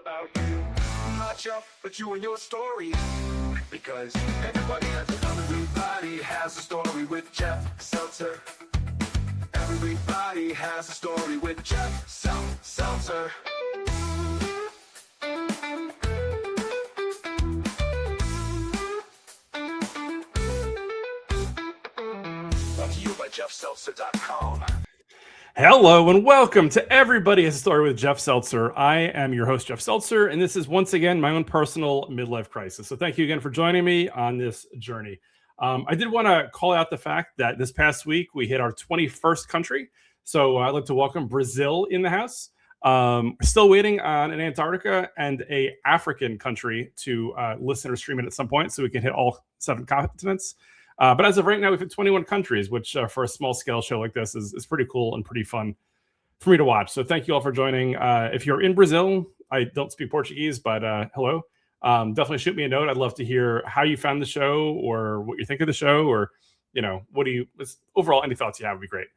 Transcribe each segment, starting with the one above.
about you. Not you, but you and your story. Because everybody has a story with Jeff Seltzer. Everybody has a story with Jeff Seltzer. Brought to you by JeffSeltzer.com. Hello and welcome to Everybody Has a Story with Jeff Seltzer. I am your host, Jeff Seltzer, and this is once again my own personal midlife crisis. So thank you again for joining me on this journey. I did want to call out the fact that this past week we hit our 21st country. So I'd like to welcome Brazil in the house. Still waiting on an Antarctica and a African country to listen or stream it at some point so we can hit all 7 continents. But as of right now, we've hit 21 countries, which for a small scale show like this is pretty cool and pretty fun for me to watch. So thank you all for joining. If you're in Brazil, I don't speak Portuguese, but hello. Definitely shoot me a note. I'd love to hear how you found the show or what you think of the show, or, you know, overall, any thoughts you have would be great.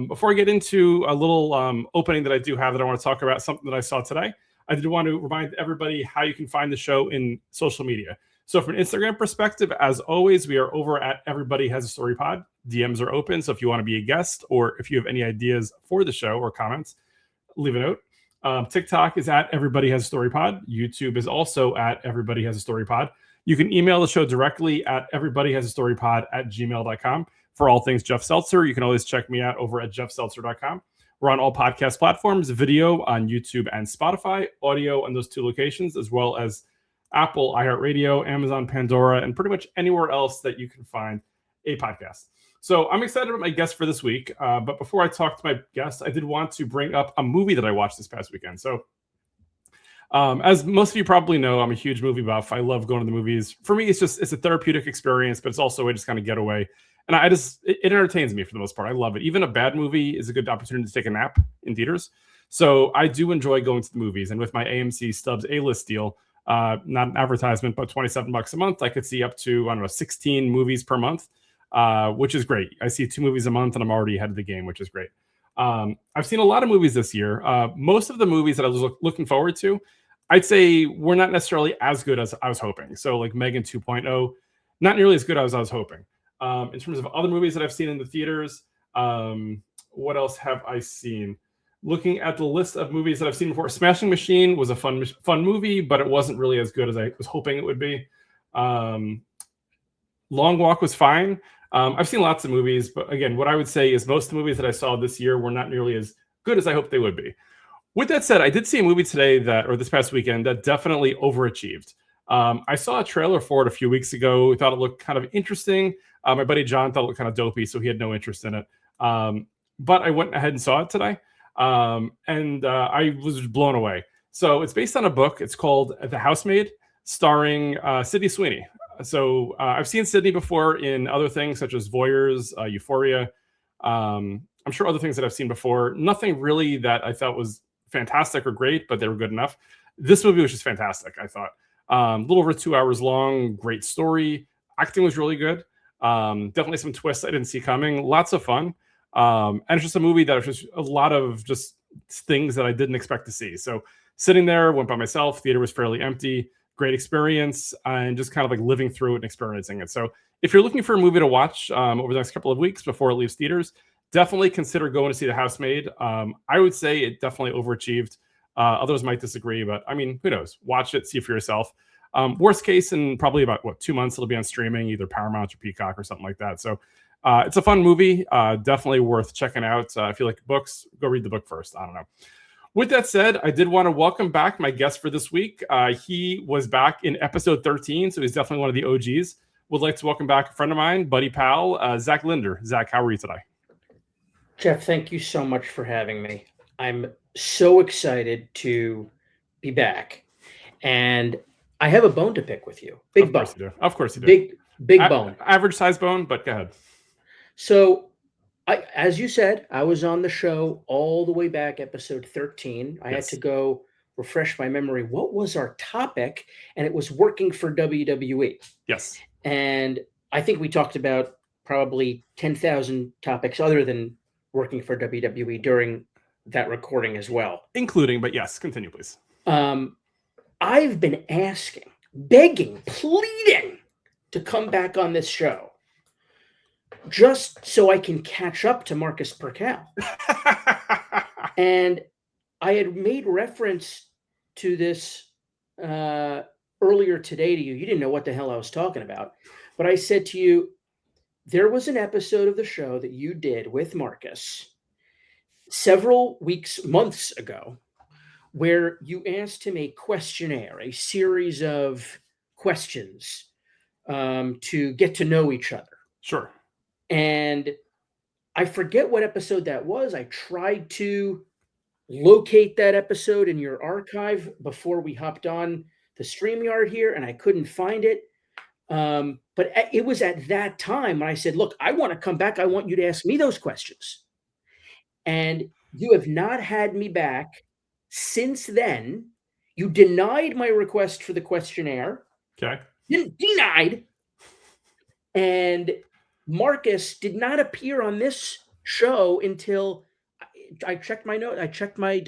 Before I get into a little opening that I do have that I want to talk about, something that I saw today, I did want to remind everybody how you can find the show in social media. So from an Instagram perspective, as always, we are over at Everybody Has a Story Pod. DMs are open. So if you want to be a guest or if you have any ideas for the show or comments, leave a note. TikTok is at Everybody Has a Story Pod. YouTube is also at Everybody Has a Story Pod. You can email the show directly at everybodyhasastorypod@gmail.com. For all things Jeff Seltzer, you can always check me out over at jeffseltzer.com. We're on all podcast platforms, video on YouTube and Spotify, audio on those 2 locations, as well as Apple, iHeartRadio, Amazon, Pandora, and pretty much anywhere else that you can find a podcast. So I'm excited about my guest for this week. But before I talk to my guest, I did want to bring up a movie that I watched this past weekend. So as most of you probably know, I'm a huge movie buff. I love going to the movies. For me, it's a therapeutic experience, but it's also a way to just kind of get away. And it entertains me for the most part. I love it. Even a bad movie is a good opportunity to take a nap in theaters. So I do enjoy going to the movies. And with my AMC Stubs A-list deal, not an advertisement, but $27 a month, I could see up to, 16 movies per month, which is great. I see 2 movies a month and I'm already ahead of the game, which is great. I've seen a lot of movies this year. Most of the movies that I was looking forward to, I'd say were not necessarily as good as I was hoping. So like Megan 2.0, not nearly as good as I was hoping. In terms of other movies that I've seen in the theaters, what else have I seen? Looking at the list of movies that I've seen before, Smashing Machine was a fun movie, but it wasn't really as good as I was hoping it would be. Long Walk was fine. I've seen lots of movies, but again, what I would say is most of the movies that I saw this year were not nearly as good as I hoped they would be. With that said, I did see a movie today this past weekend that definitely overachieved. I saw a trailer for it a few weeks ago. Thought it looked kind of interesting. My buddy John thought it looked kind of dopey, so he had no interest in it. But I went ahead and saw it today. And I was blown away. So it's based on a book. It's called The Housemaid, starring Sydney Sweeney. So I've seen Sydney before in other things such as Voyeurs, Euphoria. I'm sure other things that I've seen before. Nothing really that I thought was fantastic or great, but they were good enough. This movie was just fantastic, I thought. A little over 2 hours long, great story. Acting was really good. Definitely some twists I didn't see coming. Lots of fun. And it's just a movie that was just a lot of just things that I didn't expect to see. So sitting there, went by myself, theater was fairly empty, great experience, and just kind of like living through it and experiencing it. So if you're looking for a movie to watch over the next couple of weeks before it leaves theaters, definitely consider going to see The Housemaid. I would say it definitely overachieved. Others might disagree, but I mean, who knows? Watch it, see it for yourself. Worst case, in probably about 2 months, it'll be on streaming, either Paramount or Peacock or something like that. So it's a fun movie, definitely worth checking out. If you like books, go read the book first. I don't know. With that said, I did want to welcome back my guest for this week. He was back in episode 13, so he's definitely one of the OGs. Would like to welcome back a friend of mine, buddy pal, Zach Linder. Zach, how are you today? Jeff, thank you so much for having me. I'm so excited to be back. And I have a bone to pick with you. Big bone. Of course you do. Big bone. Average size bone, but go ahead. So, as you said, I was on the show all the way back, episode 13. I had to go refresh my memory. What was our topic? And it was working for WWE. Yes. And I think we talked about probably 10,000 topics other than working for WWE during that recording as well. Including, but yes, continue, please. I've been asking, begging, pleading to come back on this show just so I can catch up to Marcus Percal. And I had made reference to this earlier today to you. You didn't know what the hell I was talking about. But I said to you, there was an episode of the show that you did with Marcus several weeks, months ago, where you asked him a questionnaire, a series of questions to get to know each other. Sure. And I forget what episode that was. I tried to locate that episode in your archive before we hopped on the StreamYard here, and I couldn't find it. But it was at that time when I said, look, I want to come back. I want you to ask me those questions. And you have not had me back since then. You denied my request for the questionnaire. Okay. Denied. And Marcus did not appear on this show until I checked my note. I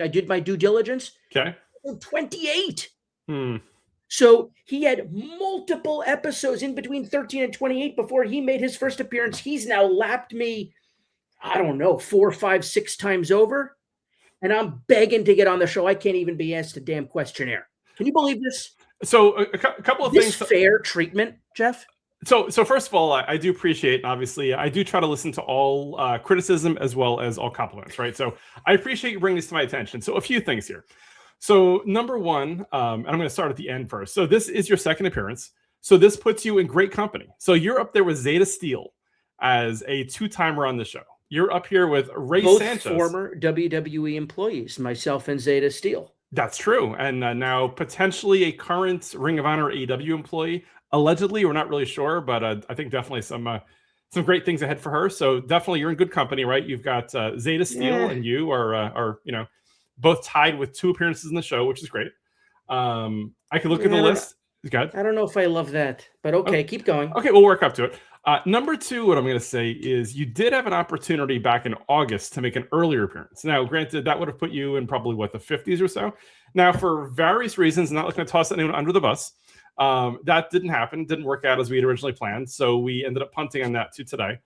did my due diligence. Okay. 28. Hmm. So he had multiple episodes in between 13 and 28 before he made his first appearance. He's now lapped me, I don't know, 4, 5, 6 times over. And I'm begging to get on the show. I can't even be asked a damn questionnaire. Can you believe this? So a couple of This things. fair treatment, Jeff? So first of all, I do appreciate, and obviously, I do try to listen to all criticism as well as all compliments, right? So I appreciate you bringing this to my attention. So a few things here. So number one, and I'm going to start at the end first. So this is your second appearance. So this puts you in great company. So you're up there with Zeta Steel as a 2-timer on the show. You're up here with Ray Both Sanchez. Former WWE employees, myself and Zeta Steel. That's true. And now potentially a current Ring of Honor AEW employee. Allegedly, we're not really sure, but I think definitely some great things ahead for her. So definitely you're in good company, right? You've got Zeta Steel and you are both tied with 2 appearances in the show, which is great. I can look at the list. Good. I don't know if I love that, but okay, keep going. Okay, we'll work up to it. Number 2, what I'm going to say is you did have an opportunity back in August to make an earlier appearance. Now, granted, that would have put you in probably, the 50s or so. Now, for various reasons, not looking to toss anyone under the bus, that didn't happen. Didn't work out as we had originally planned. So we ended up punting on that to today.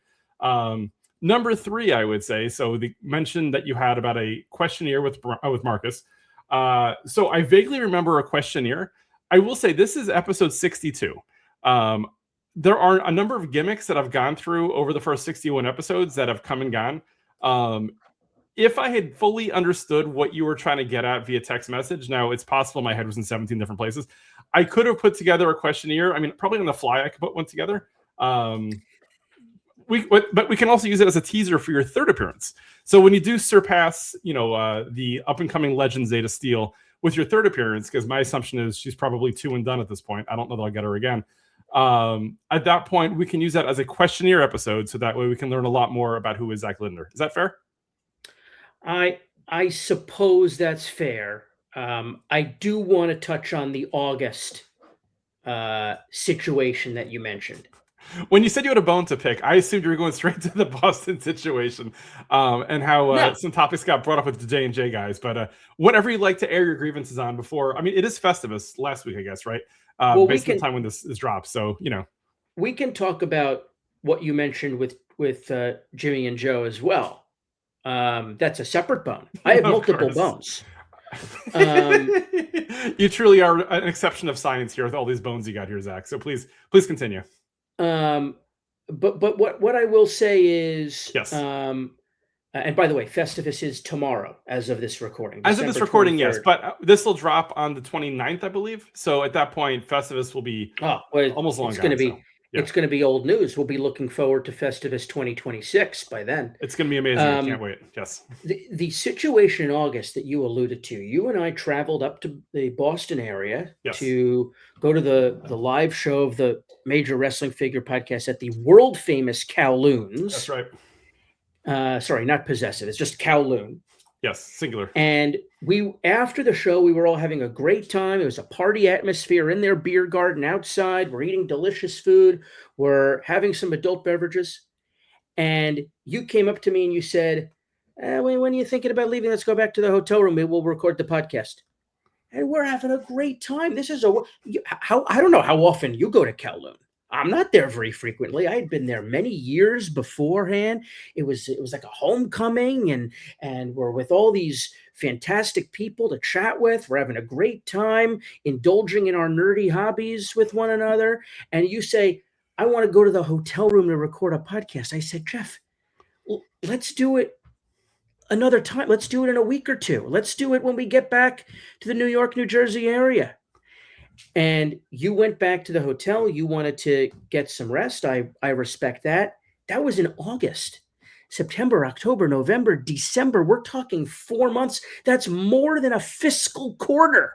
Number 3, I would say, so the mention that you had about a questionnaire with Marcus. So I vaguely remember a questionnaire. I will say this is episode 62. There are a number of gimmicks that I've gone through over the first 61 episodes that have come and gone. If I had fully understood what you were trying to get at via text message, now it's possible my head was in 17 different places. I could have put together a questionnaire. I mean, probably on the fly, I could put one together. But we can also use it as a teaser for your third appearance. So when you do surpass, the up and coming legend Zeta Steel with your third appearance, because my assumption is she's probably 2 and done at this point. I don't know that I'll get her again. At that point, we can use that as a questionnaire episode, so that way we can learn a lot more about who is Zach Linder. Is that fair? I suppose that's fair. I do want to touch on the August situation that you mentioned. When you said you had a bone to pick, I assumed you were going straight to the Boston situation and how some topics got brought up with the J&J guys. But whatever you'd like to air your grievances on before, I mean, it is Festivus last week, I guess, right? Based on the time when this is dropped. So, we can talk about what you mentioned with Jimmy and Joe as well. That's a separate bone. I have multiple bones. You truly are an exception of science here with all these bones you got here, Zach. So please continue. But what I will say is, yes. And by the way, Festivus is tomorrow, as of this recording. As of this recording, 23rd. Yes. But this will drop on the 29th, I believe. So at that point, Festivus will be almost long. It's going to be. Yeah. It's going to be old news. We'll be looking forward to Festivus 2026 by then. It's going to be amazing. I can't wait. Yes. The situation in August that you alluded to, you and I traveled up to the Boston area to go to the live show of the Major Wrestling Figure podcast at the world famous Kowloon's. That's right. Sorry, not Possessive. It's just Kowloon. Yes, singular. And after the show, we were all having a great time. It was a party atmosphere in their beer garden outside. We're eating delicious food. We're having some adult beverages. And you came up to me and you said, when are you thinking about leaving? Let's go back to the hotel room. We'll record the podcast. and we're having a great time. This is how I don't know how often you go to Kowloon. I'm not there very frequently. I had been there many years beforehand. It was like a homecoming, and we're with all these fantastic people to chat with. We're having a great time, indulging in our nerdy hobbies with one another. And you say, I want to go to the hotel room to record a podcast. I said, Jeff, let's do it another time. Let's do it in a week or two. Let's do it when we get back to the New York, New Jersey area. And you went back to the hotel. You wanted to get some rest. I respect that. That was in August. September, October, November, December. We're talking 4 months. That's more than a fiscal quarter.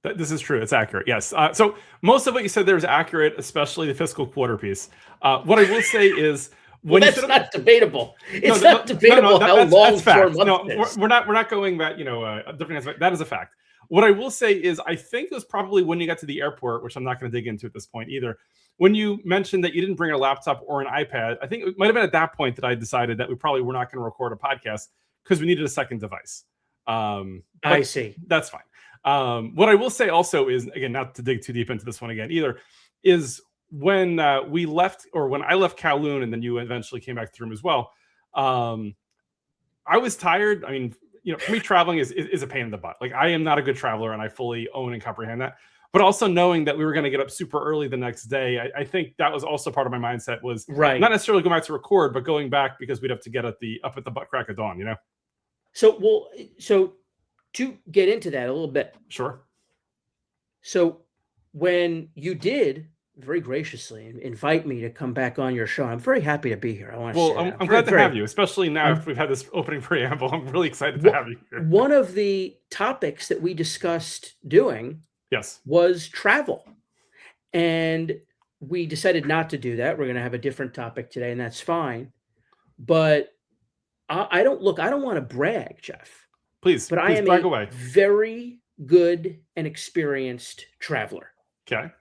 This is true. It's accurate. Yes. So most of what you said there is accurate, especially the fiscal quarter piece. What I will say is, that's not debatable. It's not debatable how long 4 months is. We're not going that, different. That is a fact. What I will say is, I think it was probably when you got to the airport, which I'm not going to dig into at this point either, when you mentioned that you didn't bring a laptop or an iPad. I think it might have been at that point that I decided that we probably were not going to record a podcast because we needed a second device. I see. That's fine. What I will say also is, again, not to dig too deep into this one again either, is when we left, or when I left Kowloon and then you eventually came back to the room as well, I was tired. I mean, for me, traveling is a pain in the butt. Like, I am not a good traveler, and I fully own and comprehend that. But also knowing that we were going to get up super early the next day, I think that was also part of my mindset, was right. Not necessarily going back to record, but going back because we'd have to get up at the butt crack of dawn, So to get into that a little bit. Sure. So when you did very graciously invite me to come back on your show, I'm very happy to be here. I want to say I'm glad to have you, especially now if we've had this opening preamble. I'm really excited to have you here. One of the topics that we discussed doing was travel. And we decided not to do that. We're going to have a different topic today, and that's fine. But I don't want to brag, Jeff. Please I am brag away. Very good and experienced traveler. Okay.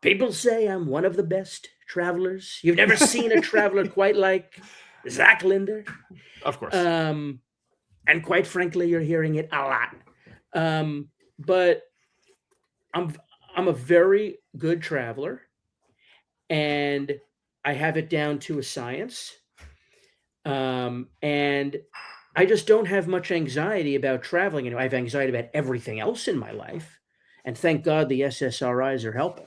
People say I'm one of the best travelers. You've never seen a traveler quite like Zach Linder. Of course. And quite frankly, you're hearing it a lot. But I'm a very good traveler, and I have it down to a science. And I just don't have much anxiety about traveling. I have anxiety about everything else in my life, and thank God the SSRIs are helping.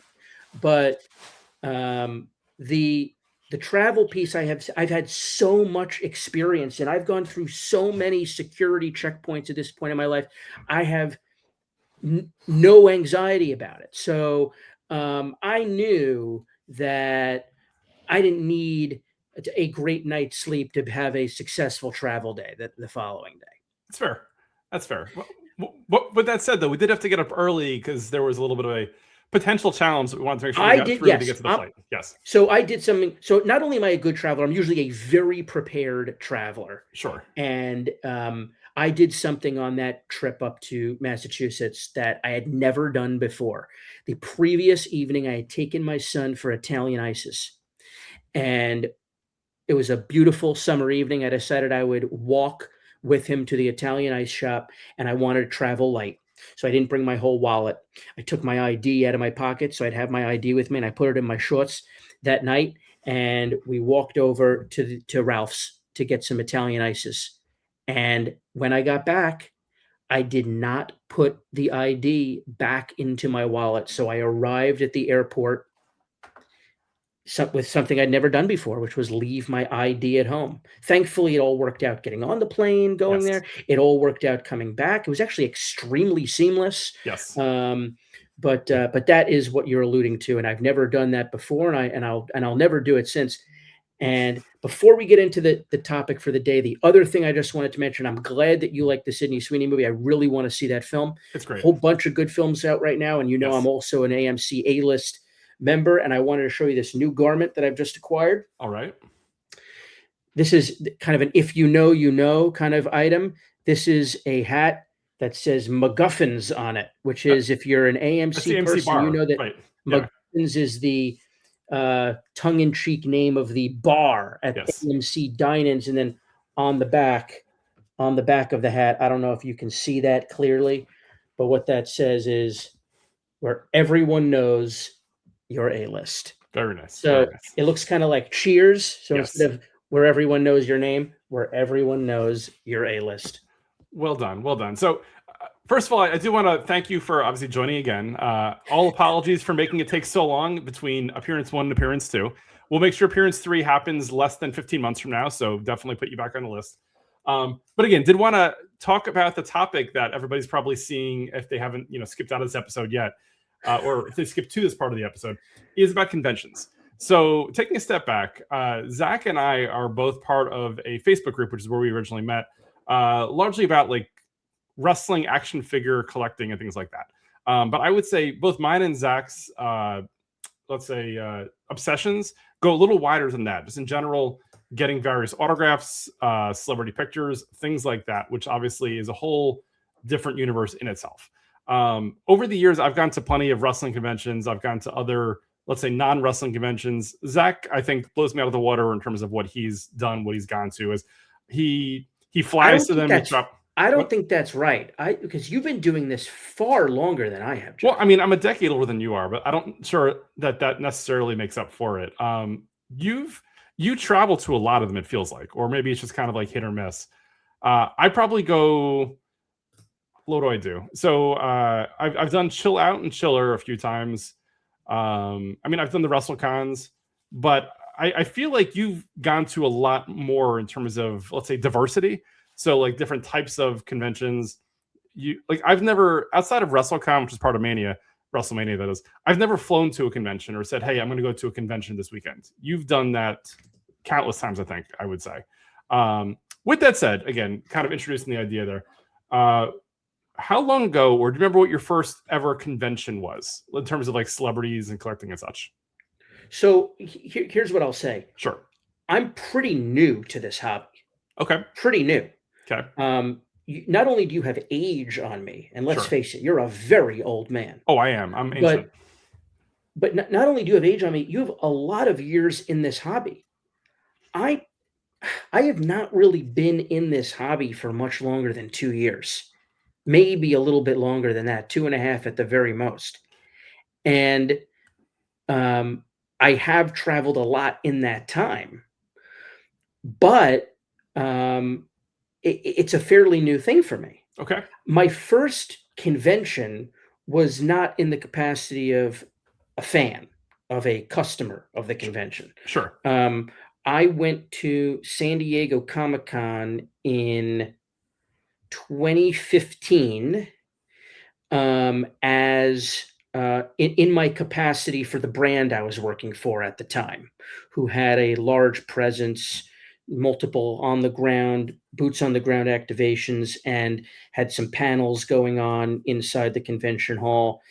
But the travel piece, I've had so much experience, and I've gone through so many security checkpoints at this point in my life. I have no anxiety about it. So I knew that I didn't need a great night's sleep to have a successful travel day the following day. That's fair. With that said, though, we did have to get up early because there was a little bit of a potential challenge that we wanted to make sure we got through to get to the flight. Yes. So I did something. So not only am I a good traveler, I'm usually a very prepared traveler. Sure. And I did something on that trip up to Massachusetts that I had never done before. The previous evening, I had taken my son for Italian ices, and it was a beautiful summer evening. I decided I would walk with him to the Italian ice shop, and I wanted to travel light. So I didn't bring my whole wallet. I took my ID out of my pocket, so I'd have my ID with me, and I put it in my shorts that night, and we walked over to Ralph's to get some Italian ices. And when I got back, I did not put the ID back into my wallet. So I arrived at the airport with something I'd never done before, which was leave my ID at home. Thankfully, it all worked out getting on the plane, going there. It all worked out coming back. It was actually extremely seamless. Yes. But that is what you're alluding to, and I've never done that before, and I'll never do it since. And before we get into the topic for the day, the other thing I just wanted to mention, I'm glad that you like the Sydney Sweeney movie. I really want to see that film. It's great. A whole bunch of good films out right now, and I'm also an AMC A-list member, and I wanted to show you this new garment that I've just acquired. All right. This is kind of an if you know kind of item. This is a hat that says MacGuffins on it, which is, if you're an AMC person, bar. You know that MacGuffins is the tongue-in-cheek name of the bar at AMC Dine-ins, and then on the back of the hat, I don't know if you can see that clearly, but what that says is where everyone knows you're A-list. Very nice. So Very nice. it looks kind of like Cheers. So Yes. instead of where everyone knows your name, where everyone knows you're A-list. Well done. Well done. So, first of all, I do want to thank you for obviously joining again. All apologies for making it take so long between appearance 1 and appearance 2. We'll make sure appearance 3 happens less than 15 months from now. So definitely put you back on the list. But again, did want to talk about the topic that everybody's probably seeing if they haven't, skipped out of this episode yet, or if they skipped to this part of the episode, is about conventions. So taking a step back, Zach and I are both part of a Facebook group, which is where we originally met, largely about like wrestling action figure collecting and things like that. But I would say both mine and Zach's, obsessions go a little wider than that. Just in general, getting various autographs, celebrity pictures, things like that, which obviously is a whole different universe in itself. Over the years, I've gone to plenty of wrestling conventions. I've gone to other, let's say, non-wrestling conventions. Zach, I think, blows me out of the water in terms of what he's done, what he's gone to. Is he flies to them and drop. I don't think that's right. Because you've been doing this far longer than I have, Jeff. Well, I mean, I'm a decade older than you are, but I don't sure that necessarily makes up for it. You travel to a lot of them, it feels like, or maybe it's just kind of like hit or miss. I probably go. What do I do? So I've done Chill Out and Chiller a few times. I mean, I've done the WrestleCons, but I feel like you've gone to a lot more in terms of, let's say, diversity. So like different types of conventions. I've never, outside of WrestleCon, which is part of WrestleMania that is, I've never flown to a convention or said, hey, I'm going to go to a convention this weekend. You've done that countless times, I think, I would say. With that said, again, kind of introducing the idea there. How long ago, or do you remember what your first ever convention was in terms of like celebrities and collecting and such? So here's what I'll say. Sure. I'm pretty new to this hobby. Okay. Pretty new. Okay. Not only do you have age on me, and let's Sure. face it, you're a very old man. Oh, I am. I'm ancient. But not only do you have age on me, you have a lot of years in this hobby. I have not really been in this hobby for much longer than 2 years. Maybe a little bit longer than that, 2.5 at the very most. And I have traveled a lot in that time, but it's a fairly new thing for me. Okay. My first convention was not in the capacity of a fan, of a customer of the convention. Sure. I went to San Diego Comic-Con in 2015 as in my capacity for the brand I was working for at the time, who had a large presence, multiple boots on the ground activations, and had some panels going on inside the convention hall.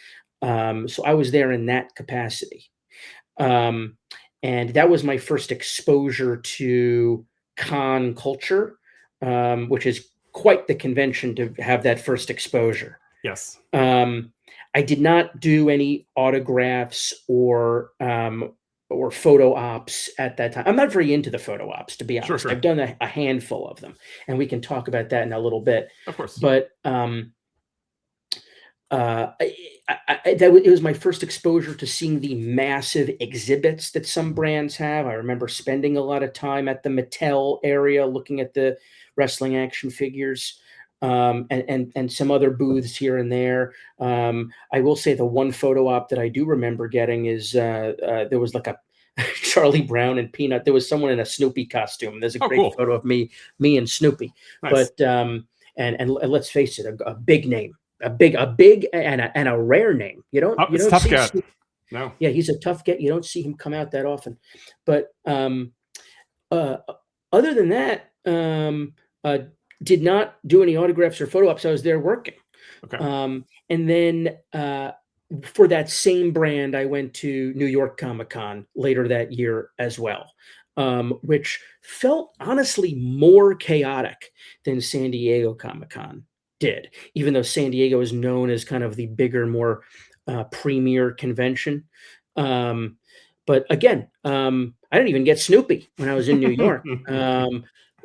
So I was there in that capacity. And that was my first exposure to con culture, which is quite the convention to have that first exposure. Yes. I did not do any autographs or photo ops at that time. I'm not very into the photo ops, to be honest. Sure. I've done a handful of them, and we can talk about that in a little bit. Of course. But it was my first exposure to seeing the massive exhibits that some brands have. I remember spending a lot of time at the Mattel area looking at the wrestling action figures, and some other booths here and there. I will say the one photo op that I do remember getting is there was like a Charlie Brown and Peanut. There was someone in a Snoopy costume. There's a great photo of me and Snoopy. Nice. But and let's face it, a big name. A big and a rare name. You don't tough see get. No. Yeah, he's a tough get. You don't see him come out that often. But other than that, did not do any autographs or photo ops. I was there working. Okay. And then for that same brand, I went to New York Comic-Con later that year as well, which felt honestly more chaotic than San Diego Comic-Con did, even though San Diego is known as kind of the bigger, more premier convention. But again, I didn't even get Snoopy when I was in New York.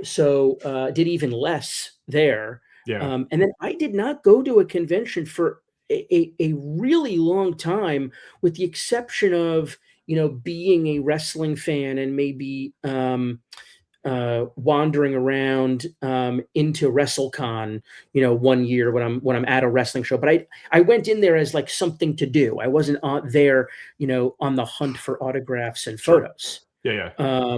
So did even less there. Yeah. And then I did not go to a convention for a really long time, with the exception of, being a wrestling fan and maybe wandering around into WrestleCon, one year when I'm at a wrestling show. But I went in there as like something to do. I wasn't on there, on the hunt for autographs and Sure. photos. Yeah. Yeah.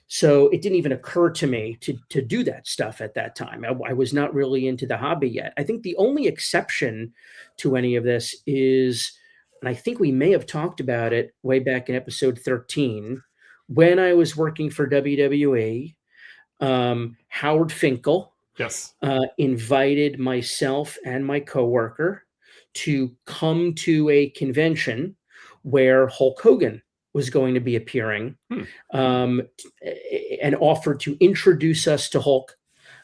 So it didn't even occur to me to do that stuff at that time. I was not really into the hobby yet. I think the only exception to any of this is, and I think we may have talked about it way back in episode 13, when I was working for WWE. Howard Finkel Yes. invited myself and my coworker to come to a convention where Hulk Hogan was going to be appearing, and offered to introduce us to Hulk.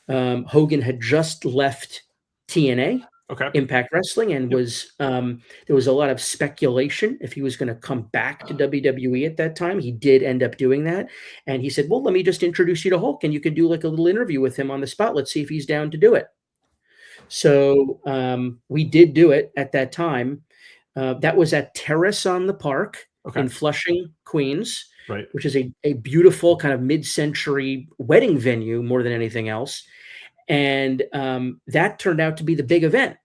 Hogan had just left TNA, Okay. Impact Wrestling, and Yep. there was a lot of speculation if he was going to come back to WWE at that time. He did end up doing that, and he said, "Well, let me just introduce you to Hulk, and you could do like a little interview with him on the spot. Let's see if he's down to do it." So we did do it at that time. That was at Terrace on the Park Okay. in Flushing, Queens, Right. which is a beautiful kind of mid-century wedding venue more than anything else. And that turned out to be the big event.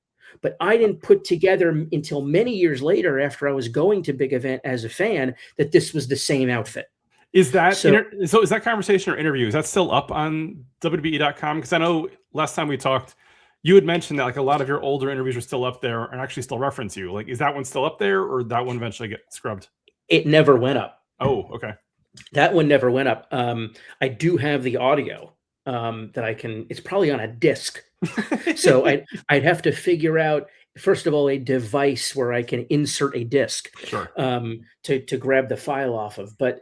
But I didn't put together until many years later, after I was going to big event as a fan, that this was the same outfit. Is that So- so? Is that conversation or interview? Is that still up on WWE.com? Because I know last time we talked, you had mentioned that like a lot of your older interviews are still up there and actually still reference you. Like, is that one still up there, or that one eventually get scrubbed? It never went up. Oh, okay. That one never went up. I do have the audio that I can. It's probably on a disc, so I'd have to figure out, first of all, a device where I can insert a disc, Sure. to grab the file off of. But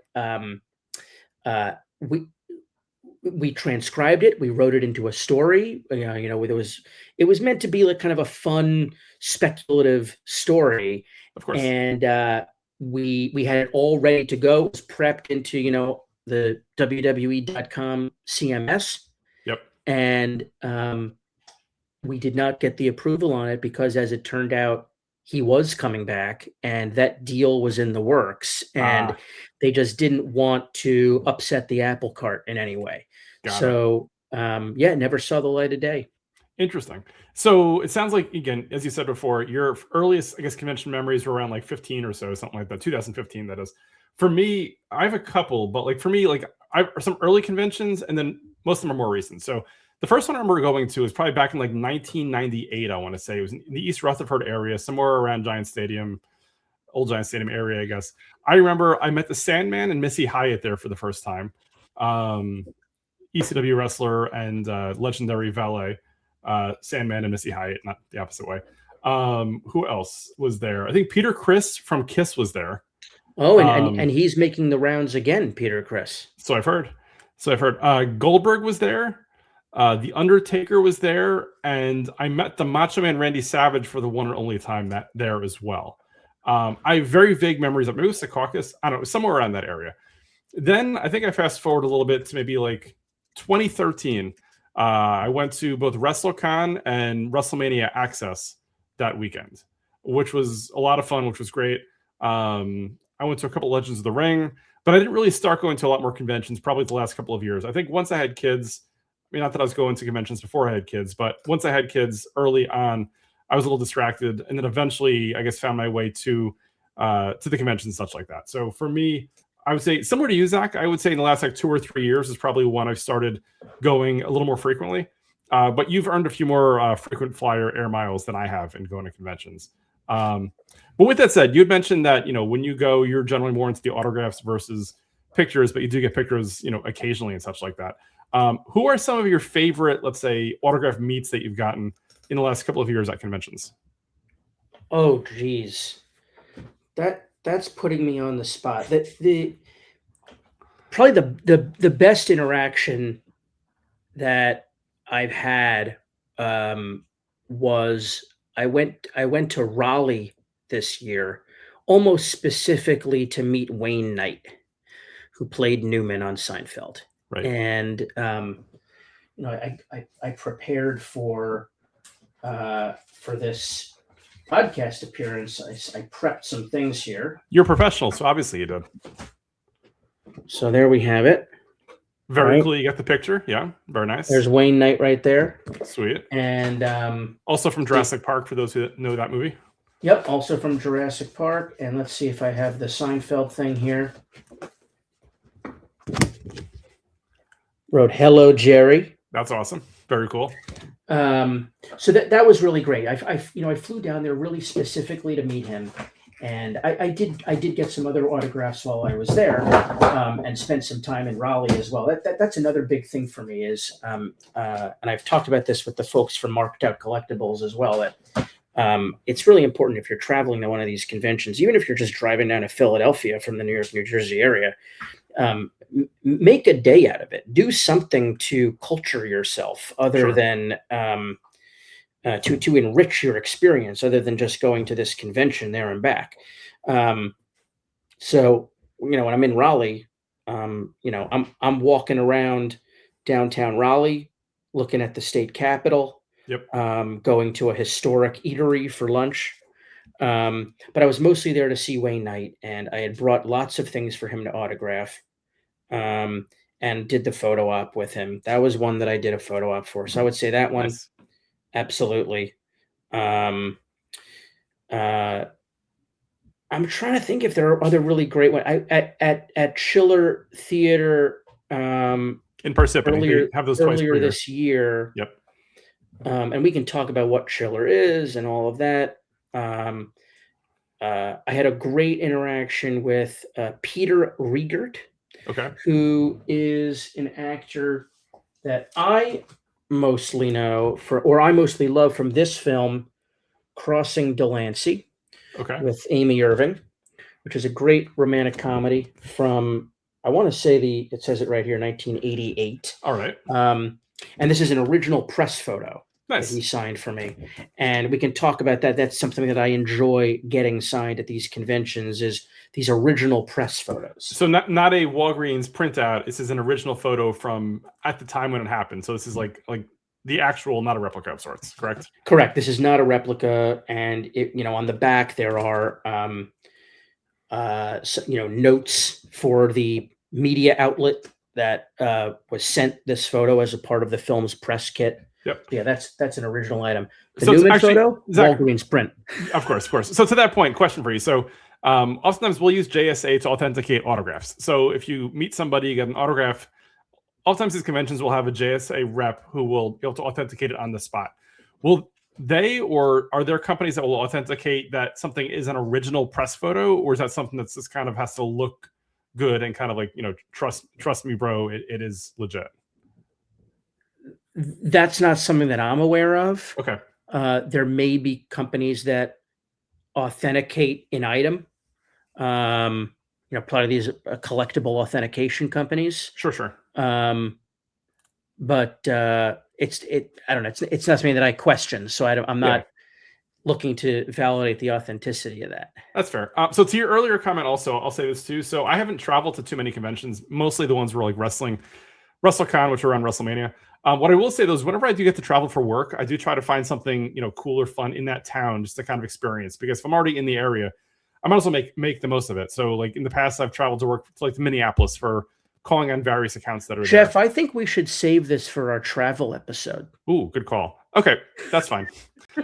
we transcribed it. We wrote it into a story. It was meant to be like kind of a fun, speculative story. Of course. And we had it all ready to go. It was prepped into the WWE.com CMS. Yep. And we did not get the approval on it because, as it turned out, he was coming back and that deal was in the works, and they just didn't want to upset the apple cart in any way. So never saw the light of day. Interesting. So it sounds like, again, as you said before, your earliest, I guess, convention memories were around like 15 or so, something like that. 2015, that is. For me, I have a couple, but like for me, like I have some early conventions, and then most of them are more recent. So the first one I remember going to was probably back in like 1998. I want to say it was in the East Rutherford area, somewhere around Giant Stadium, old Giant Stadium area, I guess. I remember I met the Sandman and Missy Hyatt there for the first time. ECW wrestler and legendary valet, Sandman and Missy Hyatt, not the opposite way. Who else was there? I think Peter Criss from Kiss was there. Oh, and he's making the rounds again, Peter Criss. So I've heard. Goldberg was there. The Undertaker was there, and I met the Macho Man Randy Savage for the one and only time there as well. I have very vague memories of maybe it was Secaucus. I don't know, somewhere around that area. Then I think I fast forward a little bit to maybe like 2013. I went to both WrestleCon and WrestleMania Access that weekend, which was a lot of fun, which was great. I went to a couple Legends of the Ring, but I didn't really start going to a lot more conventions probably the last couple of years. I think once I had kids, I mean, not that I was going to conventions before I had kids, but once I had kids early on, I was a little distracted, and then eventually, I guess, found my way to the conventions and such like that. So for me, I would say similar to you, Zach. I would say in the last like 2 or 3 years is probably when I've started going a little more frequently. But you've earned a few more frequent flyer air miles than I have in going to conventions. But with that said, you had mentioned that when you go, you're generally more into the autographs versus pictures, but you do get pictures occasionally and such like that. Who are some of your favorite, let's say, autograph meets that you've gotten in the last couple of years at conventions? Oh, geez. That's putting me on the spot. Probably the best interaction that I've had was I went to Raleigh this year, almost specifically to meet Wayne Knight, who played Newman on Seinfeld. Right. And I prepared for for this podcast appearance, I prepped some things here. You're a professional, so obviously you did. So there we have it. Very cool. You got the picture. Yeah, very nice. There's Wayne Knight right there. Sweet. And also from Jurassic Park, for those who know that movie. Yep, also from Jurassic Park. And let's see if I have the Seinfeld thing here. Wrote "Hello, Jerry." That's awesome. Very cool. So that was really great. I flew down there really specifically to meet him, and I did get some other autographs while I was there, and spent some time in Raleigh as well. That's another big thing for me is, and I've talked about this with the folks from Marked Out Collectibles as well. That it's really important if you're traveling to one of these conventions, even if you're just driving down to Philadelphia from the New York, New Jersey area. Make a day out of it. Do something to culture yourself other than to enrich your experience, other than just going to this convention there and back. So, when I'm in Raleigh, I'm walking around downtown Raleigh, looking at the state capitol, going to a historic eatery for lunch. But I was mostly there to see Wayne Knight, and I had brought lots of things for him to autograph. And did the photo op with him. That was one that I did a photo op for. So I would say that one, absolutely. I'm trying to think if there are other really great ones. At Schiller Theater in Parsippany, earlier this year. Yep. And we can talk about what Schiller is and all of that. I had a great interaction with Peter Riegert. Okay. Who is an actor that I mostly know or I mostly love from this film, Crossing Delancey, with Amy Irving, which is a great romantic comedy from, I want to say it says it right here, 1988. All right. And this is an original press photo that Nice. he signed for me. And we can talk about that. That's something that I enjoy getting signed at these conventions is these original press photos. So not a Walgreens printout. This is an original photo from at the time when it happened. So this is like the actual, not a replica of sorts, correct? Correct. This is not a replica. And on the back, there are, notes for the media outlet that was sent this photo as a part of the film's press kit. Yep. Yeah, that's an original item. The so Newman photo, Zach, Walgreens print. Of course. So to that point, question for you. So oftentimes we'll use JSA to authenticate autographs. So if you meet somebody, you get an autograph, oftentimes these conventions will have a JSA rep who will be able to authenticate it on the spot. Will they, or are there companies that will authenticate that something is an original press photo, or is that something that's just kind of has to look good and kind of like, trust me, bro, it is legit? That's not something that I'm aware of. Okay. There may be companies that authenticate an item. Probably these collectible authentication companies. Sure. But I don't know. It's not something that I question. So I'm not looking to validate the authenticity of that. That's fair. So to your earlier comment, also, I'll say this too. So I haven't traveled to too many conventions. Mostly the ones were like WrestleCon, which are around WrestleMania. What I will say though is whenever I do get to travel for work, I do try to find something, cool or fun in that town just to kind of experience, because if I'm already in the area, I might as well make the most of it. So like in the past, I've traveled to work to like Minneapolis for calling on various accounts that are Jeff, there. I think we should save this for our travel episode. Ooh, good call. Okay, that's fine.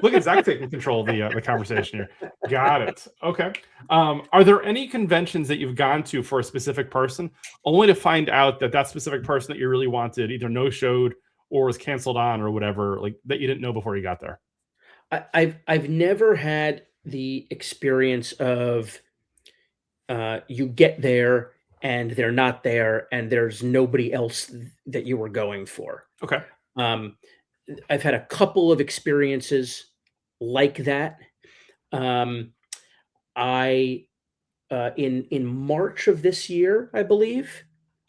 Look at Zach taking control of the conversation here. Got it. Okay. Are there any conventions that you've gone to for a specific person, only to find out that specific person that you really wanted either no-showed or was canceled on or whatever, like that you didn't know before you got there? I've never had the experience of you get there and they're not there and there's nobody else that you were going for. Okay. I've had a couple of experiences like that. In March of this year, I believe,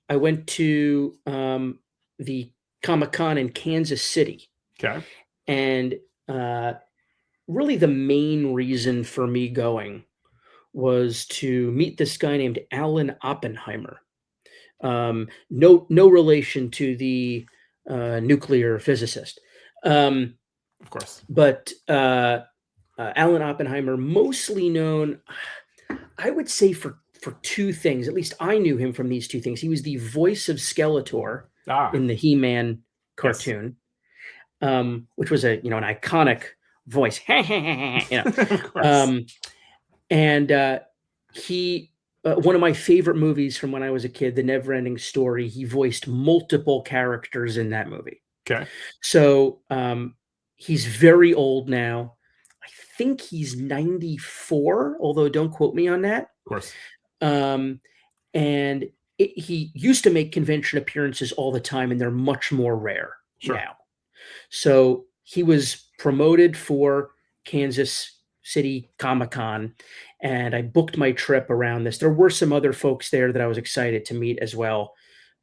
I went to the Comic-Con in Kansas City. Okay. And really the main reason for me going was to meet this guy named Alan Oppenheimer. No relation to the nuclear physicist. Of course. But Alan Oppenheimer, mostly known, I would say, for two things. At least I knew him from these two things. He was the voice of Skeletor in the He-Man cartoon, which was an iconic voice. Of course. And he, one of my favorite movies from when I was a kid, The Never-Ending Story. He voiced multiple characters in that movie. Okay. So he's very old now. I think he's 94, although don't quote me on that. Of course. And he used to make convention appearances all the time, and they're much more rare now. So he was promoted for Kansas City Comic-Con, and I booked my trip around this. There were some other folks there that I was excited to meet as well.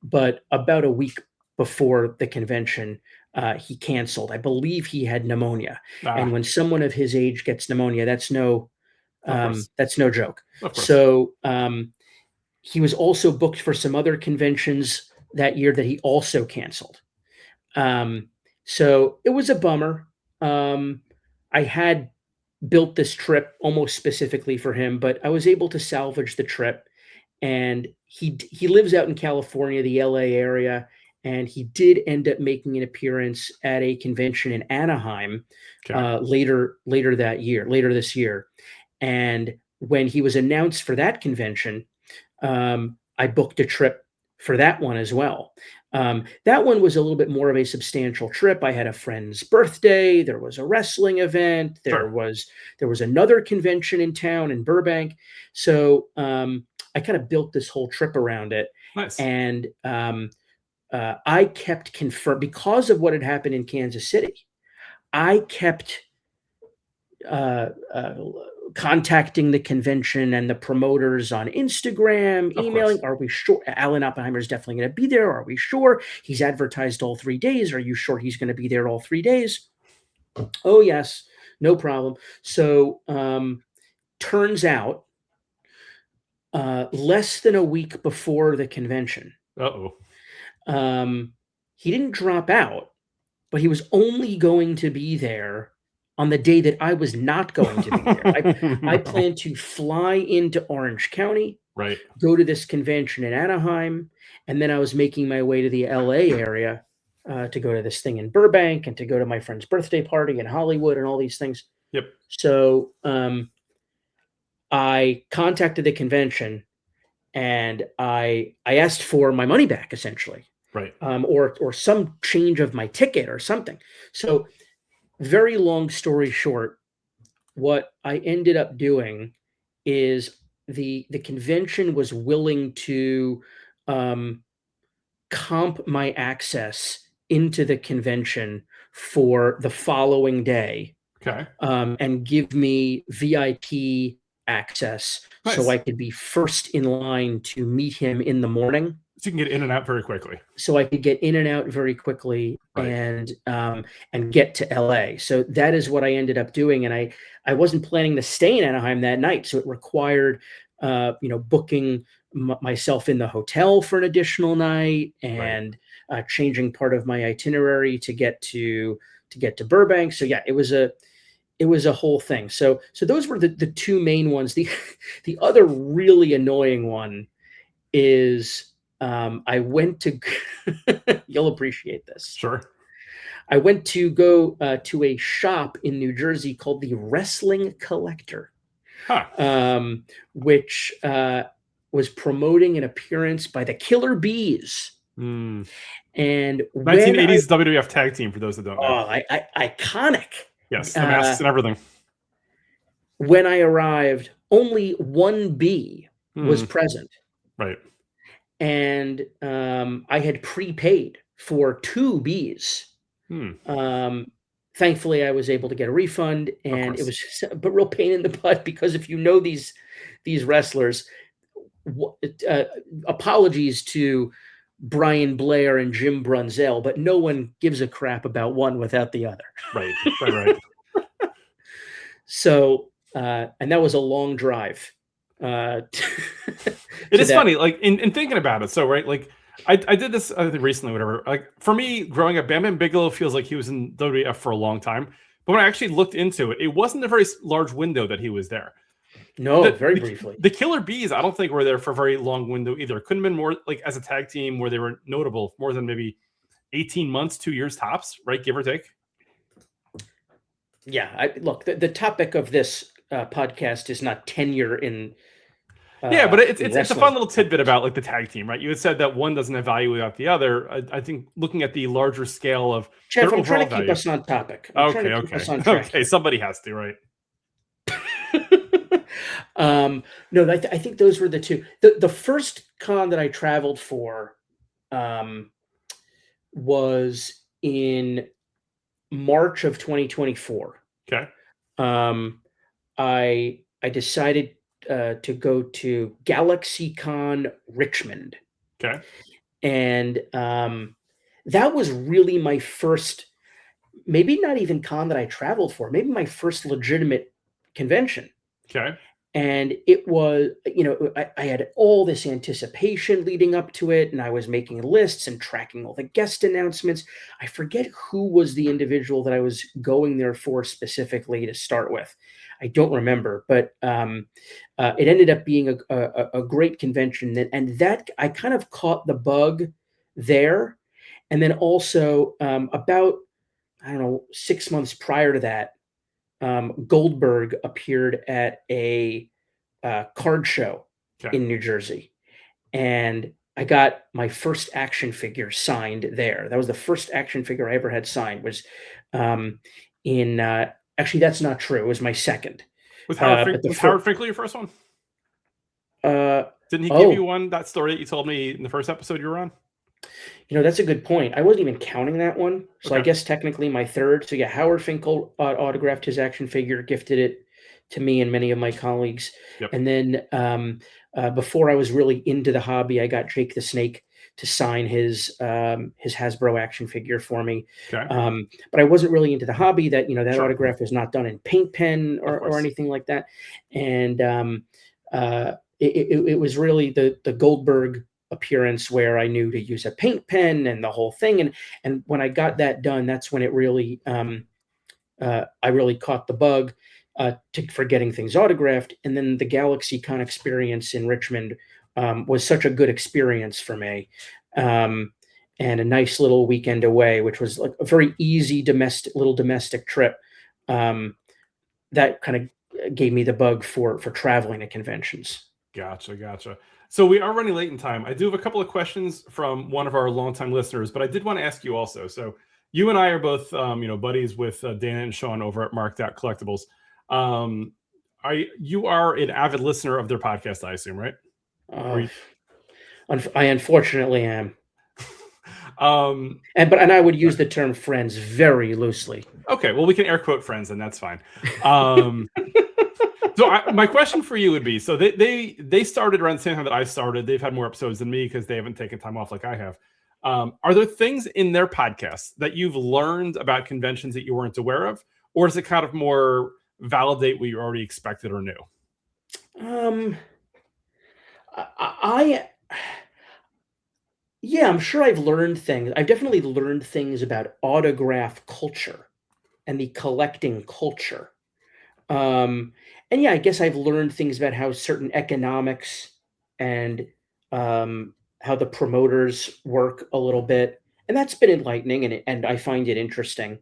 But about a week before the convention, he canceled. I believe he had pneumonia. And when someone of his age gets pneumonia, that's no joke. So he was also booked for some other conventions that year that he also canceled. So it was a bummer. I had built this trip almost specifically for him, but I was able to salvage the trip. And he lives out in California, the LA area, and he did end up making an appearance at a convention in Anaheim later this year. And when he was announced for that convention, I booked a trip for that one as well. That one was a little bit more of a substantial trip. I had a friend's birthday. There was a wrestling event. There was another convention in town in Burbank. So I kind of built this whole trip around it. Nice. And I kept because of what had happened in Kansas City. I kept contacting the convention and the promoters on Instagram, emailing. Are we sure Alan Oppenheimer is definitely going to be there? Are we sure he's advertised all 3 days? Are you sure he's going to be there all 3 days? Oh, yes, no problem. So turns out less than a week before the convention, he didn't drop out, but he was only going to be there on the day that I was not going to be there. I planned to fly into Orange County, go to this convention in Anaheim, and then I was making my way to the LA area to go to this thing in Burbank and to go to my friend's birthday party in Hollywood and all these things. So I contacted the convention and I asked for my money back, essentially, or some change of my ticket or something. So very long story short, what I ended up doing is the convention was willing to comp my access into the convention for the following day, and give me VIP access so I could be first in line to meet him in the morning. So you can get in and out very quickly. So I could get in and out very quickly and get to LA. So that is what I ended up doing. And I wasn't planning to stay in Anaheim that night. So it required, booking myself in the hotel for an additional night and changing part of my itinerary to get to Burbank. So yeah, it was a whole thing. So those were the two main ones. The other really annoying one is, I went to, you'll appreciate this. I went to go to a shop in New Jersey called the Wrestling Collector, which was promoting an appearance by the Killer Bees. And 1980s WWF tag team, for those that don't know. Iconic. Yes, the masks and everything. When I arrived, only one bee was present. And I had prepaid for 2 bees. Thankfully, I was able to get a refund, and it was just a real pain in the butt because if you know these wrestlers, apologies to Brian Blair and Jim Brunzell, but no one gives a crap about one without the other. Right. So, and that was a long drive. It is funny, like in thinking about it. So, like I did this recently, whatever. Like for me, growing up, Bam Bam Bigelow feels like he was in WWF for a long time. But when I actually looked into it, it wasn't a very large window that he was there. No, very briefly. The Killer Bees, I don't think were there for a very long window either. It couldn't have been more like as a tag team where they were notable more than maybe 18 months, 2 years tops, right? Give or take. Yeah, look, the topic of this podcast is not tenure in. Yeah, but it's a fun little tidbit about like the tag team, right? You had said that one doesn't have value without the other. I think looking at the larger scale of Jeff, I'm trying to keep us on topic. Okay, somebody has to, right? No, I think those were the two. The first con that I traveled for was in March of 2024. Okay. I decided to go to GalaxyCon Richmond. Okay. And that was really my first, maybe not even con that I traveled for, maybe my first legitimate convention. Okay. And it was, I had all this anticipation leading up to it, and I was making lists and tracking all the guest announcements. I forget who was the individual that I was going there for specifically to start with. I don't remember, but it ended up being a great convention. And that I kind of caught the bug there. And then also about, 6 months prior to that, Goldberg appeared at a card show in New Jersey, and I got my first action figure signed there. That was the first action figure I ever had signed. Was actually, that's not true. It was my second. Was Howard Finkel your first one? Didn't he give you one? That story that you told me in the first episode you were on. That's a good point. I wasn't even counting that one. So I guess technically my third. So yeah, Howard Finkel autographed his action figure, gifted it to me and many of my colleagues. Yep. And then before I was really into the hobby, I got Jake the Snake to sign his Hasbro action figure for me. Okay. But I wasn't really into the hobby. That that autograph was not done in paint pen or anything like that. And it was really the Goldberg appearance where I knew to use a paint pen and the whole thing. And when I got that done, that's when it really, I really caught the bug for getting things autographed. And then the GalaxyCon experience in Richmond was such a good experience for me. And a nice little weekend away, which was like a very easy domestic trip. That kind of gave me the bug for traveling to conventions. Gotcha. So we are running late in time. I do have a couple of questions from one of our longtime listeners, but I did want to ask you also. So you and I are both, buddies with Dana and Sean over at Mark.Collectibles. You are an avid listener of their podcast, I assume, right? I unfortunately am. And I would use the term friends very loosely. Okay, well, we can air quote friends, and that's fine. So my question for you would be, so they started around the same time that I started. They've had more episodes than me because they haven't taken time off like I have. Are there things in their podcast that you've learned about conventions that you weren't aware of? Or does it kind of more validate what you already expected or knew? Yeah, I'm sure I've learned things. I've definitely learned things about autograph culture and the collecting culture. And yeah, I guess I've learned things about how certain economics and how the promoters work a little bit. And that's been enlightening, and I find it interesting.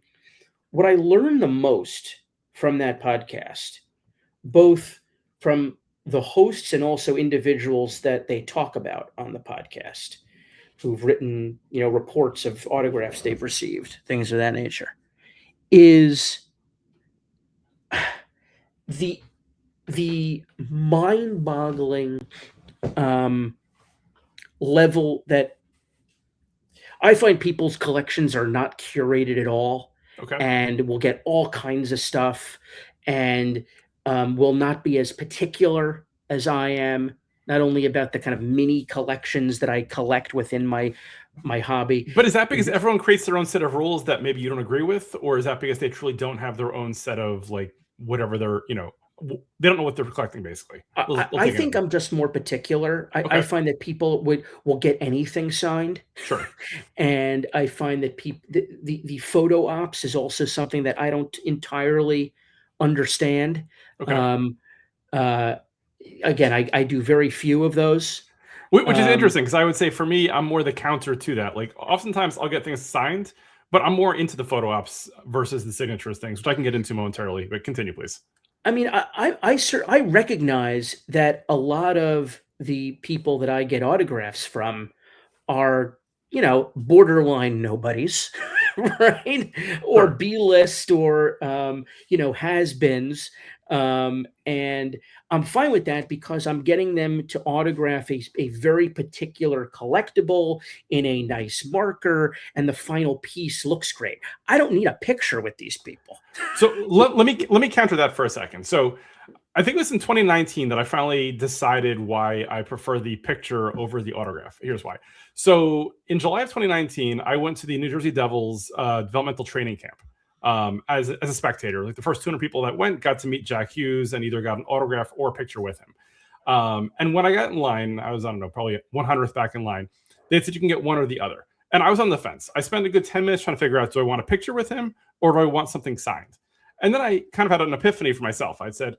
What I learned the most from that podcast, both from the hosts and also individuals that they talk about on the podcast, who've written, reports of autographs they've received, things of that nature, is the mind-boggling level that I find people's collections are not curated at all. Okay. And will get all kinds of stuff and will not be as particular as I am, not only about the kind of mini collections that I collect within my hobby. But is that because everyone creates their own set of rules that maybe you don't agree with? Or is that because they truly don't have their own set of like whatever they're, they don't know what they're collecting. Basically, they'll I take think anything. I'm just more particular. I Okay, find that people will get anything signed, sure. and I find that the photo ops is also something that I don't entirely understand. Okay. Um, uh, Again, I do very few of those. Which is Um, interesting because I would say for me, I'm more the counter to that. Like oftentimes I'll get things signed, but I'm more into the photo ops versus the signatures things, which I can get into momentarily. But continue, please. I mean, I recognize that a lot of the people that I get autographs from are, borderline nobodies, right? Or Sure. B-list or, has-beens. And I'm fine with that because I'm getting them to autograph a very particular collectible in a nice marker, and the final piece looks great. I don't need a picture with these people. So let me counter that for a second. So I think it was in 2019 that I finally decided why I prefer the picture over the autograph. Here's why. So in July of 2019, I went to the New Jersey Devils developmental training camp as a spectator. Like the first 200 people that went got to meet Jack Hughes and either got an autograph or a picture with him. And when I got in line, I was, I don't know, probably 100th back in line. They said you can get one or the other. And I was on the fence. I spent a good 10 minutes trying to figure out, do I want a picture with him or do I want something signed? And then I kind of had an epiphany for myself. I said,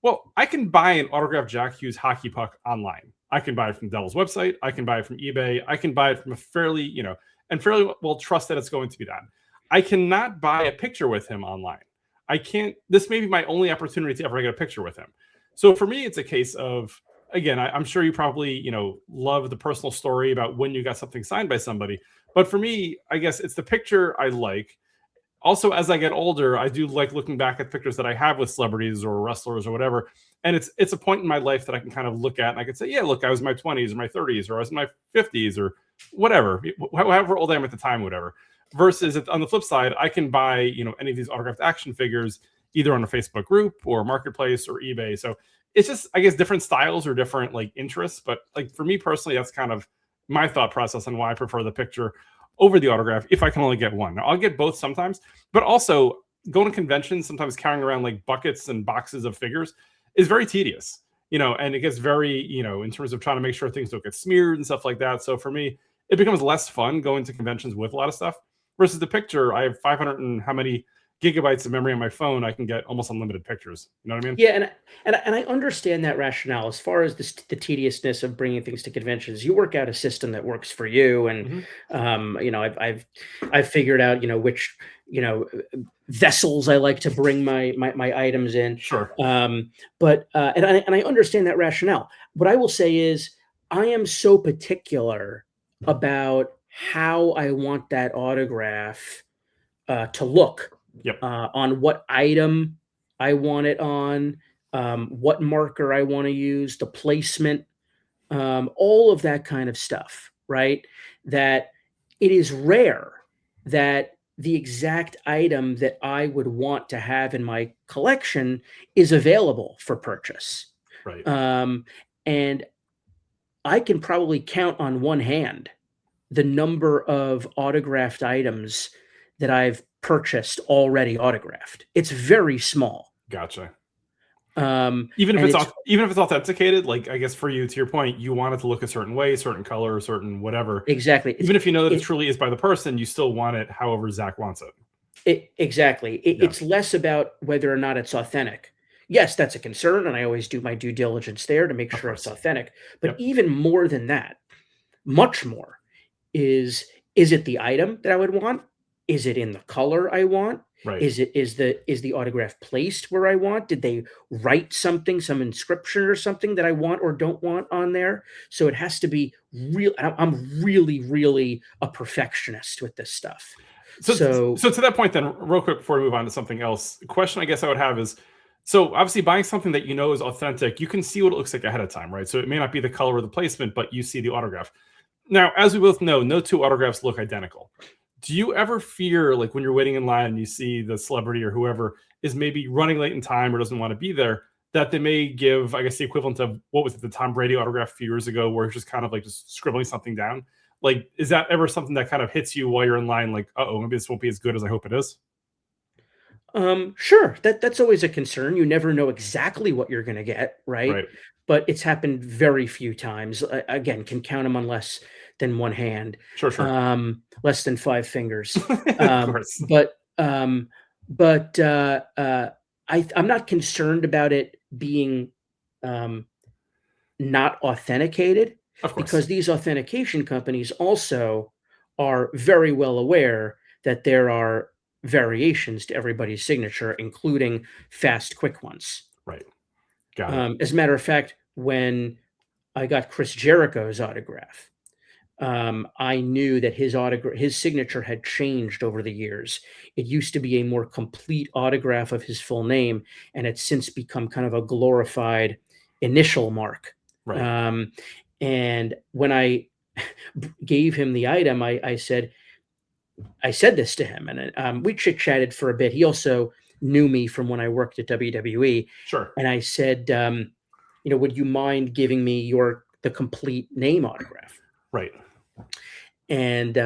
well, I can buy an autographed Jack Hughes hockey puck online. I can buy it from the Devil's website. I can buy it from eBay. I can buy it from a fairly, and fairly well trust that it's going to be that. I cannot buy a picture with him online. I can't. This may be my only opportunity to ever get a picture with him. So for me, it's a case of, again, I'm sure you probably, love the personal story about when you got something signed by somebody. But for me, I guess it's the picture I like. Also, as I get older, I do like looking back at pictures that I have with celebrities or wrestlers or whatever. And it's a point in my life that I can kind of look at and I can say, yeah, look, I was in my 20s or my 30s or I was in my 50s or whatever, however old I am at the time, whatever. Versus on the flip side, I can buy, any of these autographed action figures either on a Facebook group or marketplace or eBay. So it's just, I guess, different styles or different like interests. But like for me personally, that's kind of my thought process on why I prefer the picture over the autograph if I can only get one. Now, I'll get both sometimes, but also going to conventions, sometimes carrying around like buckets and boxes of figures is very tedious, and it gets very, in terms of trying to make sure things don't get smeared and stuff like that. So for me, it becomes less fun going to conventions with a lot of stuff versus the picture. I have 500 and how many gigabytes of memory on my phone. I can get almost unlimited pictures. You know what I mean? Yeah, and I understand that rationale as far as the tediousness of bringing things to conventions. You work out a system that works for you, and Mm-hmm. I've figured out which vessels I like to bring my items in. Sure. But and I understand that rationale. What I will say is I am so particular about how I want that autograph to look, Yep. on what item I want it on, what marker I want to use, the placement, all of that kind of stuff, right? That it is rare that the exact item that I would want to have in my collection is available for purchase. Right. And I can probably count on one hand the number of autographed items that I've purchased already autographed. It's very small. Gotcha. And it's Even if it's authenticated, like I guess for you, to your point, you want it to look a certain way, certain color, certain whatever. exactly Even if you know that it truly is by the person, you still want it however Zach wants it. exactly. Yeah. It's less about whether or not it's authentic. Yes, that's a concern, and I always do my due diligence there to make Of sure it's course. authentic. But Yep. even more than that, much more, is it the item that I would want? Is it in the color I want? Right. Is the autograph placed where I want? Did they write something, some inscription or something that I want or don't want on there? So it has to be real. I'm really, really a perfectionist with this stuff. So So to that point, then, real quick before we move on to something else, the question I guess I would have is, so obviously buying something that you know is authentic, you can see what it looks like ahead of time, right? So it may not be the color or the placement, but you see the autograph. Now, as we both know, no two autographs look identical. Do you ever fear, like when you're waiting in line and you see the celebrity or whoever is maybe running late in time or doesn't want to be there, that they may give, I guess, the equivalent of what was it, the Tom Brady autograph a few years ago, where it's just kind of like just scribbling something down? Like, is that ever something that kind of hits you while you're in line? Like, oh, maybe this won't be as good as I hope it is. Sure. That's always a concern. You never know exactly what you're going to get, right? Right. But it's happened very few times. Again, can count them on less than one hand, Sure. less than five fingers. Of Um, course. but um, I'm not concerned about it being um, not authenticated, Of course. because these authentication companies also are very well aware that there are variations to everybody's signature, including fast, quick ones. Right. Got it. As a matter of fact, when I got Chris Jericho's autograph, I knew that his signature had changed over the years. It used to be a more complete autograph of his full name, and it's since become kind of a glorified initial mark. Right. And when I gave him the item, I said this to him, and we chit chatted for a bit. He also knew me from when I worked at WWE, Sure. and I said, would you mind giving me the complete name autograph? Right. And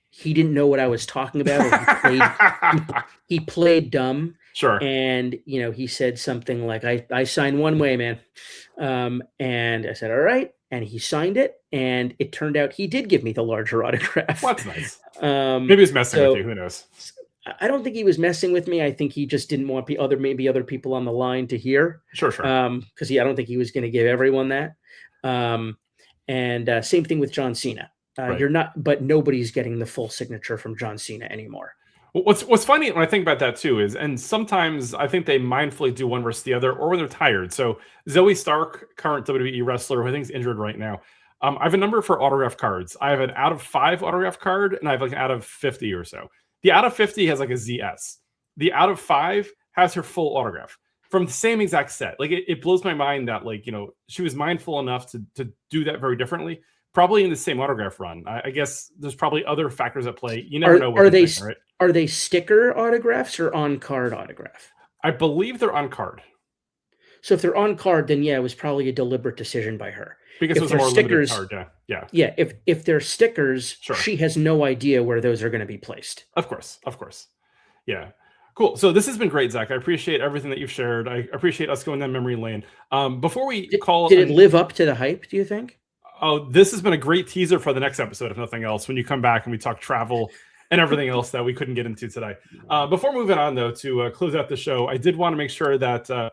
he didn't know what I was talking about. Or he played dumb. Sure. And he said something like, "I sign one way, man." And I said, "All right." And he signed it, and it turned out he did give me the larger autograph. Well, that's nice. Maybe he's messing with you. Who knows? I don't think he was messing with me. I think he just didn't want maybe other people on the line to hear. Sure. Because I don't think he was going to give everyone that. And same thing with John Cena. Right. But nobody's getting the full signature from John Cena anymore. What's funny when I think about that too is, and sometimes I think they mindfully do one versus the other, or when they're tired. So Zoe Stark, current WWE wrestler, who I think is injured right now. I have a number for autograph cards. I have an out of 5 autograph card, and I have like an out of 50 or so. The out of 50 has like a ZS. The out of 5 has her full autograph from the same exact set. Like it blows my mind that she was mindful enough to do that very differently. Probably in the same autograph run. I guess there's probably other factors at play. You never know. Are they think, right? Are they sticker autographs or on card autograph? I believe they're on card. So if they're on card, then yeah, it was probably a deliberate decision by her. Because it was a more limited card, yeah. Yeah, if they're stickers, sure. She has no idea where those are going to be placed. Of course. Yeah. Cool. So this has been great, Zach. I appreciate everything that you've shared. I appreciate us going down memory lane. Before we did it live up to the hype, do you think? Oh, this has been a great teaser for the next episode, if nothing else, when you come back and we talk travel and everything else that we couldn't get into today. Before moving on, though, to close out the show, I did want to make sure that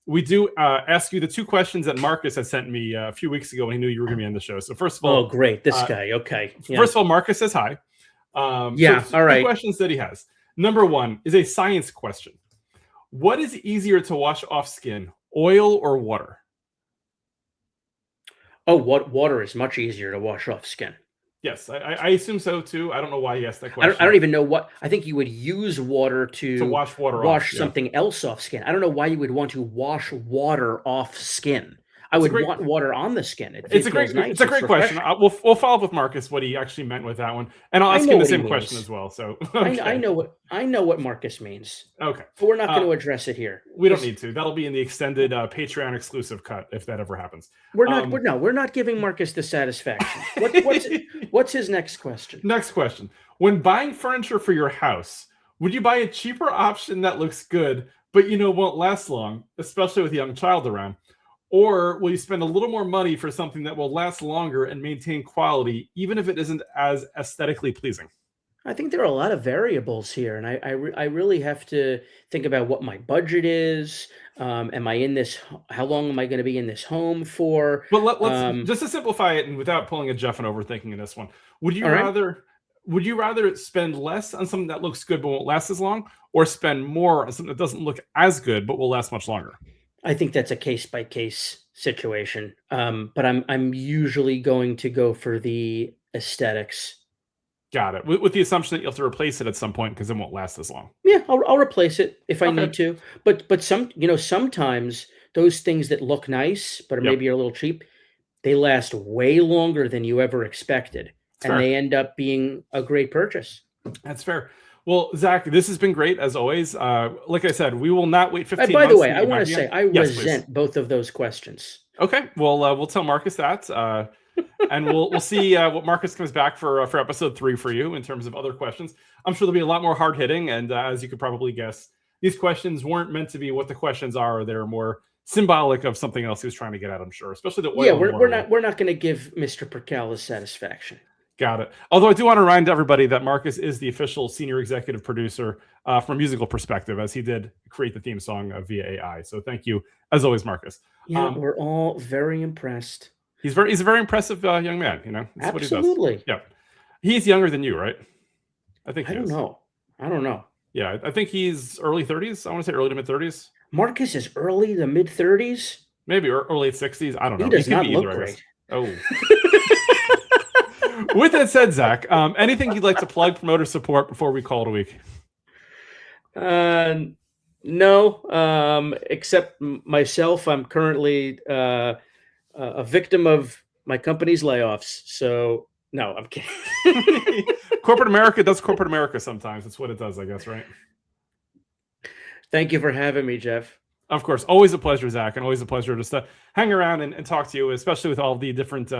we do ask you the 2 questions that Marcus had sent me a few weeks ago when he knew you were going to be on the show. So first of all... Oh, great. This guy. Okay. Yeah. First of all, Marcus says hi. All right. 2 questions that he has. Number 1 is a science question. What is easier to wash off skin, oil or water? Oh, water is much easier to wash off skin. Yes, I assume so too. I don't know why you asked that question. I don't even know what. I think you would use water to wash something else off skin. I don't know why you would want to wash water off skin. I would want water on the skin. It's a great question. We'll follow up with Marcus what he actually meant with that one, and I'll ask him the same question as well. So okay. I know what Marcus means. Okay, but we're not going to address it here. We don't need to. That'll be in the extended Patreon exclusive cut if that ever happens. We're not giving Marcus the satisfaction. What's his next question? Next question: when buying furniture for your house, would you buy a cheaper option that looks good but won't last long, especially with a young child around? Or will you spend a little more money for something that will last longer and maintain quality, even if it isn't as aesthetically pleasing? I think there are a lot of variables here, and I really have to think about what my budget is. Am I in this? How long am I going to be in this home for? But let's just to simplify it, and without pulling a Jeff and overthinking in this one, would you rather spend less on something that looks good but won't last as long, or spend more on something that doesn't look as good but will last much longer? I think that's a case-by-case situation, but I'm usually going to go for the aesthetics. Got it. With the assumption that you'll have to replace it at some point because it won't last as long. Yeah, I'll replace it if I need to. But sometimes those things that look nice but maybe are a little cheap, they last way longer than you ever expected, and they end up being a great purchase. That's fair. Well, Zach, this has been great as always. Like I said, we will not wait 15 months. By the way, I want to say I resent both of those questions. Okay, well, we'll tell Marcus that, and we'll see what Marcus comes back for episode 3 for you in terms of other questions. I'm sure there'll be a lot more hard hitting, and as you could probably guess, these questions weren't meant to be what the questions are. They're more symbolic of something else he was trying to get at, I'm sure, especially the oil. Yeah, we're not going to give Mr. Percal his satisfaction. Got it. Although I do want to remind everybody that Marcus is the official senior executive producer from a musical perspective, as he did create the theme song via AI. So thank you, as always, Marcus. Yeah, we're all very impressed. He's a very impressive young man. You know, that's absolutely. What he does. Yeah, he's younger than you, right? I don't know. I don't know. Yeah, I think he's early 30s. I want to say early to mid 30s. Marcus is early to mid 30s. Maybe early 60s. I don't know. He does not look great. Oh. With that said, Zach, anything you'd like to plug, promote, or support before we call it a week? No, except myself. I'm currently a victim of my company's layoffs. So, no, I'm kidding. Corporate America does corporate America sometimes. That's what it does, I guess, right? Thank you for having me, Jeff. Of course. Always a pleasure, Zach, and always a pleasure just to hang around and talk to you, especially with all the different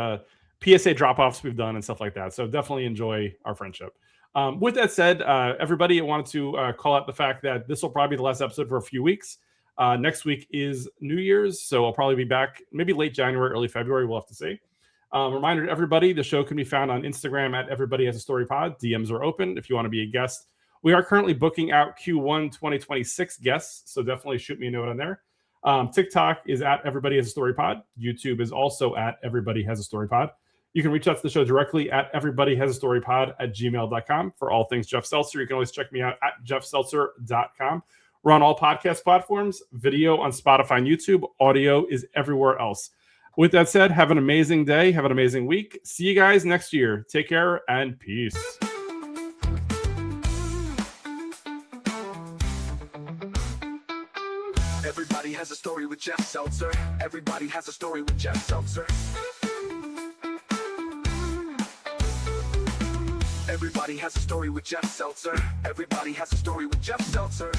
PSA drop-offs we've done and stuff like that. So definitely enjoy our friendship. With that said, everybody, I wanted to call out the fact that this will probably be the last episode for a few weeks. Next week is New Year's, so I'll probably be back maybe late January, early February. We'll have to see. Reminder to everybody, the show can be found on Instagram at Everybody Has a Story Pod. DMs are open if you want to be a guest. We are currently booking out Q1 2026 guests, so definitely shoot me a note on there. TikTok is at Everybody Has a Story Pod. YouTube is also at Everybody Has a Story Pod. You can reach out to the show directly at everybodyhasastorypod@gmail.com for all things Jeff Seltzer. You can always check me out at jeffseltzer.com. We're on all podcast platforms, video on Spotify and YouTube. Audio is everywhere else. With that said, have an amazing day. Have an amazing week. See you guys next year. Take care and peace. Everybody has a story with Jeff Seltzer. Everybody has a story with Jeff Seltzer. Everybody has a story with Jeff Seltzer. Everybody has a story with Jeff Seltzer.